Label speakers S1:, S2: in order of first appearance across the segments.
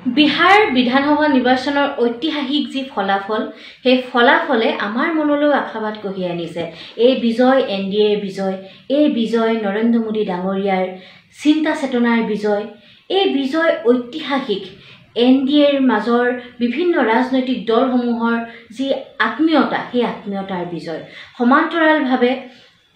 S1: বিহাৰ বিধানসভা নিৰ্বাচনৰ ঐতিহাসিক যি ফলাফল সেই ফলাফলে আমাৰ মনলৈ আশাবাদ কঢ়িয়াই আনিছে। এই বিজয় এনডিএৰ বিজয়, এই বিজয় নৰেন্দ্ৰ মোদী ডাঙৰীয়াৰ চিন্তা চেতনাৰ বিজয়, এই বিজয় ঐতিহাসিক এনডিএৰ মাজৰ বিভিন্ন ৰাজনৈতিক দলসমূহৰ যি আত্মীয়তা, সেই আত্মীয়তাৰ বিজয়। সমান্তৰালভাৱে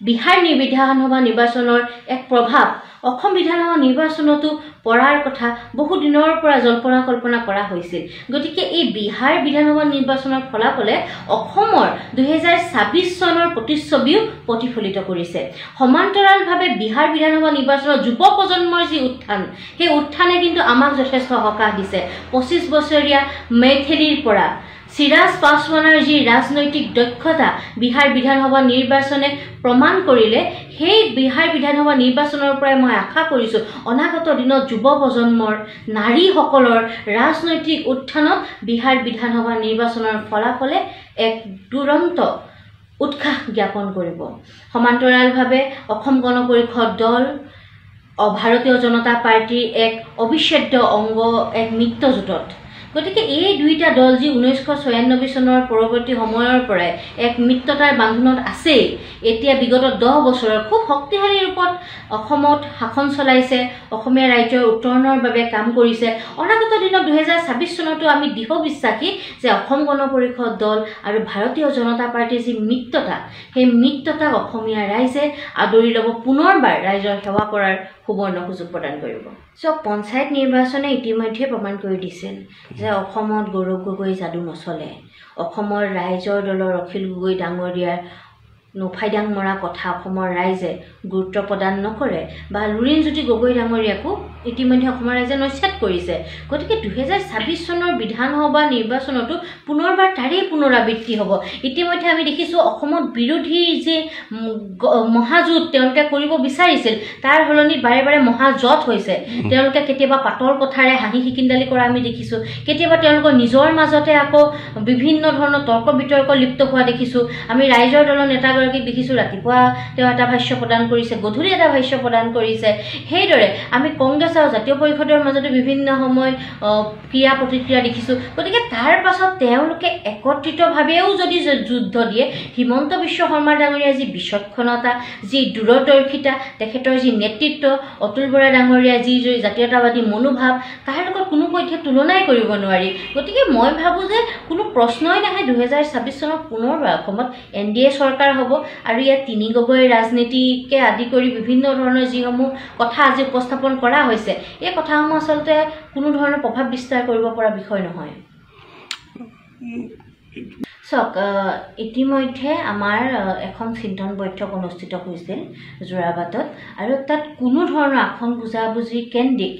S1: বিহাৰ বিধানসভা নিৰ্বাচনৰ এক প্ৰভাৱ অসম বিধানসভা নিৰ্বাচনতো পৰাৰ কথা বহু দিনৰ পৰা জল্পনা কল্পনা কৰা হৈছিল। গতিকে এই বিহাৰ বিধানসভা নিৰ্বাচনৰ ফলাফলে অসমৰ 2026 চনৰ প্ৰতিচ্ছবিও প্ৰতিফলিত কৰিছে। সমান্তৰালভাৱে বিহাৰ বিধানসভা নিৰ্বাচনৰ যুৱ প্ৰজন্মৰ যি উত্থান, সেই উত্থানে কিন্তু আমাক যথেষ্ট সকাহ দিছে। 25 বছৰীয়া মেথিলিৰ পৰা চিৰাজ পাছৱানৰ যি ৰাজনৈতিক দক্ষতা বিহাৰ বিধানসভা নিৰ্বাচনে প্ৰমাণ কৰিলে, সেই বিহাৰ বিধানসভা নিৰ্বাচনৰ পৰাই মই আশা কৰিছোঁ অনাগত দিনত যুৱ প্ৰজন্মৰ নাৰীসকলৰ ৰাজনৈতিক উত্থানত বিহাৰ বিধানসভা নিৰ্বাচনৰ ফলাফলে এক দুৰন্ত উৎসাহ জ্ঞাপন কৰিব। সমান্তৰালভাৱে অসম গণ পৰিষদ দল, ভাৰতীয় জনতা পাৰ্টীৰ এক অবিচ্ছেদ্য অংগ, এক মিত্ৰজোঁটত। গতিকে এই দুইটা দল যি 1996 চনৰ পৰৱৰ্তী সময়ৰ পৰাই এক মিত্ৰতাৰ বান্ধোনত আছেই, এতিয়া বিগত 10 বছৰৰ খুব শক্তিশালী ৰূপত অসমত শাসন চলাইছে, অসমীয়া ৰাজ্যৰ উত্তৰণৰ বাবে কাম কৰিছে। অনাগত দিনত 2026 চনতো আমি দৃঢ় বিশ্বাসী যে অসম গণ পৰিষদ দল আৰু ভাৰতীয় জনতা পাৰ্টীৰ যি মিত্ৰতা, সেই মিত্ৰতাক অসমীয়া ৰাইজে আদৰি ল'ব, পুনৰবাৰ ৰাইজৰ সেৱা কৰাৰ সুবৰ্ণ সুযোগ প্ৰদান কৰিব। পঞ্চায়ত নিৰ্বাচনে ইতিমধ্যে প্ৰমাণ কৰি দিছিল যে অসমত গৌৰৱ গগৈ যাদু নচলে। অসমৰ ৰাইজৰ দলৰ অখিল গগৈ ডাঙৰীয়াৰ নোফাইদাং মৰা কথা অসমৰ ৰাইজে গুৰুত্ব প্ৰদান নকৰে, বা লুৰিণজ্যোতি গগৈ ডাঙৰীয়াকো ইতিমধ্যে অসমৰ ৰাইজে নস্যাৎ কৰিছে। গতিকে 2026 চনৰ বিধানসভা নিৰ্বাচনতো পুনৰবাৰ তাৰেই পুনৰাবৃত্তি হ'ব। ইতিমধ্যে আমি দেখিছোঁ অসমত বিৰোধীৰ যে মহাযুঁজ তেওঁলোকে কৰিব বিচাৰিছিল, তাৰ সলনি বাৰে বাৰে মহাজত হৈছে। তেওঁলোকে কেতিয়াবা পাতল কথাৰে হাঁহি খিকিন্দালি কৰা আমি দেখিছোঁ, কেতিয়াবা তেওঁলোকৰ নিজৰ মাজতে আকৌ বিভিন্ন ধৰণৰ তৰ্ক বিতৰ্ক লিপ্ত হোৱা দেখিছোঁ। আমি ৰাইজৰ দলৰ নেতাগৰাকীক দেখিছোঁ, ৰাতিপুৱা তেওঁ এটা ভাষ্য প্ৰদান কৰিছে, গধূলি এটা ভাষ্য প্ৰদান কৰিছে। সেইদৰে আমি কংগ্ৰেছ আৰু জাতীয় পৰিষদৰ মাজতে বিভিন্ন সময়ত ক্ৰিয়া প্ৰতিক্ৰিয়া দেখিছোঁ। গতিকে তাৰ পাছত তেওঁলোকে একত্ৰিতভাৱেও যদি যুদ্ধ দিয়ে, হিমন্ত বিশ্ব শৰ্মা ডাঙৰীয়াৰ যি বিচক্ষণতা, যি দূৰদৰ্শিতা, তেখেতৰ যি নেতৃত্ব, অতুল বৰা ডাঙৰীয়াৰ যি জাতীয়তাবাদী মনোভাৱ, তাৰ লগত কোনো পধ্যে তুলনাই কৰিব নোৱাৰি। গতিকে মই ভাবোঁ যে কোনো প্ৰশ্নই নাহে, 2026 চনত পুনৰবাৰ অসমত এনডিএ চৰকাৰ হ'ব। আৰু ইয়াত তিনি গগৈ ৰাজনীতিকে আদি কৰি বিভিন্ন ধৰণৰ যিসমূহ কথা আজি উপস্থাপন কৰা হৈছে, এই কথাসমূহ আচলতে কোনো ধৰণৰ প্ৰভাৱ বিস্তাৰ কৰিব পৰা বিষয় নহয়। চাওক, ইতিমধ্যে আমাৰ এখন চিন্তন বৈঠক অনুষ্ঠিত হৈছিল যোৰাবাটত, আৰু তাত কোনো ধৰণৰ আসন বুজাবুজি কেন্দ্ৰিক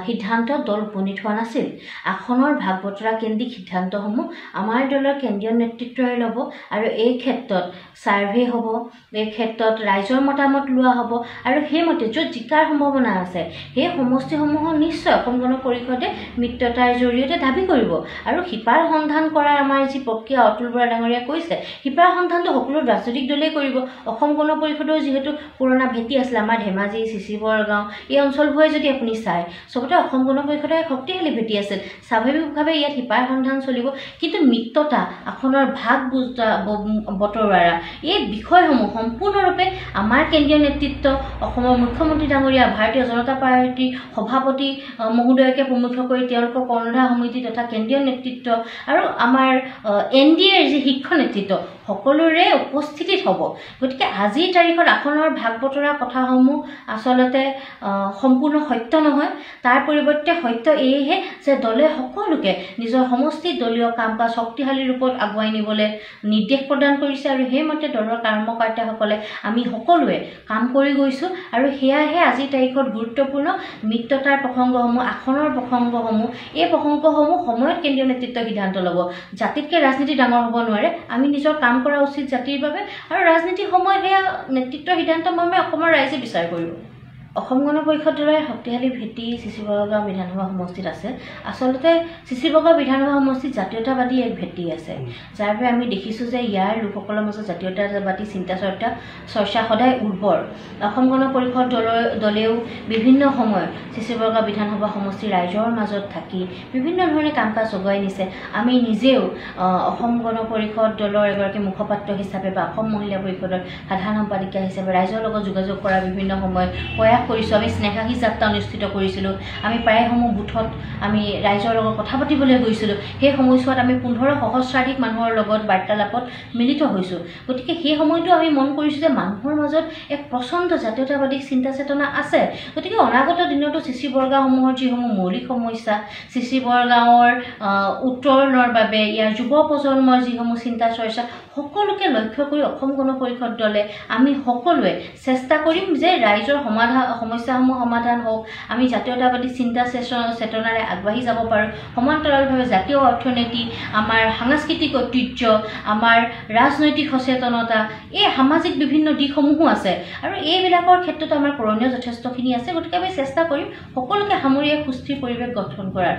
S1: সিদ্ধান্ত দল উপনীত হোৱা নাছিল। আসনৰ ভাগ বতৰা কেন্দ্ৰিক সিদ্ধান্তসমূহ আমাৰ দলৰ কেন্দ্ৰীয় নেতৃত্বই ল'ব, আৰু এই ক্ষেত্ৰত ছাৰ্ভে হ'ব, এই ক্ষেত্ৰত ৰাইজৰ মতামত লোৱা হ'ব, আৰু সেইমতে য'ত জিকাৰ সম্ভাৱনা আছে সেই সমষ্টিসমূহক নিশ্চয় অসম গণ পৰিষদে মিত্ৰতাৰ জৰিয়তে দাবী কৰিব। আৰু শিপাৰ সন্ধান কৰাৰ আমাৰ যি প্ৰক্ৰিয়া অতুল বৰা ডাঙৰীয়াই কৈছে, শিপাৰ সন্ধানটো সকলো ৰাজনৈতিক দলেই কৰিব। অসম গণ পৰিষদৰ যিহেতু পুৰণা ভেটি আছিলে, আমাৰ ধেমাজি, চিচিবৰগাঁও এই অঞ্চলবোৰে যদি আপুনি চায়, চবতে অসম গণ পৰিষদৰ শক্তিশালী ভেটি আছিল। স্বাভাৱিকভাৱে ইয়াত শিপাৰ সন্ধান চলিব। কিন্তু মিত্ৰতা, আসনৰ ভাগ বতৰুৱা, এই বিষয়সমূহ সম্পূৰ্ণৰূপে আমাৰ কেন্দ্ৰীয় নেতৃত্ব, অসমৰ মুখ্যমন্ত্ৰী ডাঙৰীয়া, ভাৰতীয় জনতা পাৰ্টীৰ সভাপতি মহোদয়কে প্ৰমুখ কৰি তেওঁলোকৰ কৰ্ণধাৰ সমিতি তথা কেন্দ্ৰীয় নেতৃত্ব আৰু আমাৰ এনডিএৰ যি শীৰ্ষ নেতৃত্ব সকলোৰে উপস্থিতিত হ'ব। গতিকে আজিৰ তাৰিখত আসনৰ ভাগ বতৰা কথাসমূহ আচলতে সম্পূৰ্ণ সত্য নহয়। তাৰ পৰিৱৰ্তে সত্য এইহে যে দলে সকলোকে নিজৰ সমষ্টি দলীয় কাম কাজ শক্তিশালী ৰূপত আগুৱাই নিবলৈ নিৰ্দেশ প্ৰদান কৰিছে, আৰু সেইমতে দলৰ কৰ্মকৰ্তাসকলে আমি সকলোৱে কাম কৰি গৈছোঁ। আৰু সেয়াহে আজিৰ তাৰিখত গুৰুত্বপূৰ্ণ মিত্ৰতাৰ প্ৰসংগসমূহ, আসনৰ প্ৰসংগসমূহ, এই প্ৰসংগসমূহ সময়ত কেন্দ্ৰীয় নেতৃত্ব সিদ্ধান্ত ল'ব। জাতিতকৈ ৰাজনীতি ডাঙৰ হ'ব নোৱাৰে। আমি নিজৰ কাম কৰা উচিত জাতিৰ বাবে, আৰু ৰাজনীতিৰ সময়ত সেয়া নেতৃত্বৰ সিদ্ধান্ত মৰ্মে অসমৰ ৰাইজে বিচাৰ কৰিব। অসম গণ পৰিষদ দলৰ শক্তিশালী ভেটি চিচি বৰগাঁও বিধানসভা সমষ্টিত আছে আচলতে চিচি বৰগাঁও বিধানসভা সমষ্টিত জাতীয়তাবাদী এক ভেটি আছে যাৰ বাবে আমি দেখিছোঁ যে ইয়াৰ লোকসকলৰ মাজত জাতীয়তাবাদী চিন্তা চৰ্চা সদায় উৰ্বৰ অসম গণ পৰিষদ দলেও বিভিন্ন সময়ত চিচি বৰগাঁও বিধানসভা সমষ্টিৰ ৰাইজৰ মাজত থাকি বিভিন্ন ধৰণে কাম কাজ আগুৱাই নিছে আমি নিজেও অসম গণ পৰিষদ দলৰ এগৰাকী মুখপাত্ৰ হিচাপে বা অসম মহিলা পৰিষদৰ সাধাৰণ সম্পাদিকা হিচাপে ৰাইজৰ লগত যোগাযোগ কৰা বিভিন্ন সময়ত প্ৰয়াস কৰিছোঁ আমি স্নেহাহী যাত্ৰা অনুষ্ঠিত কৰিছিলোঁ আমি প্ৰায়সমূহ বুথত আমি ৰাইজৰ লগত কথা পাতিবলৈ গৈছিলোঁ সেই সময়ছোৱাত আমি 15 সহস্ৰাধিক মানুহৰ লগত বাৰ্তালাপত মিলিত হৈছোঁ গতিকে সেই সময়টো আমি মন কৰিছোঁ যে মানুহৰ মাজত এক প্ৰচণ্ড জাতীয়তাবাদী চিন্তা চেতনা আছে গতিকে অনাগত দিনতো চিচি বৰগাঁওসমূহৰ যিসমূহ মৌলিক সমস্যা চিচি বৰগাঁৱৰ উত্তৰণৰ বাবে ইয়াৰ যুৱ প্ৰজন্মৰ যিসমূহ চিন্তা চৰ্চা সকলোকে লক্ষ্য কৰি অসম গণ পৰিষদ দলে আমি সকলোৱে চেষ্টা কৰিম যে ৰাইজৰ সমস্যাসমূহ সমাধান হওক আমি জাতীয়তাবাদী চিন্তা চেতনাৰে আগবাঢ়ি যাব পাৰোঁ সমান্তৰালভাৱে জাতীয় অৰ্থনীতি আমাৰ সাংস্কৃতিক ঐতিহ্য আমাৰ ৰাজনৈতিক সচেতনতা এই সামাজিক বিভিন্ন দিশসমূহো আছে আৰু এইবিলাকৰ ক্ষেত্ৰত আমাৰ কৰণীয় যথেষ্টখিনি আছে গতিকে আমি চেষ্টা কৰিম সকলোকে সামৰি এক সুস্থিৰ পৰিৱেশ গঠন কৰাৰ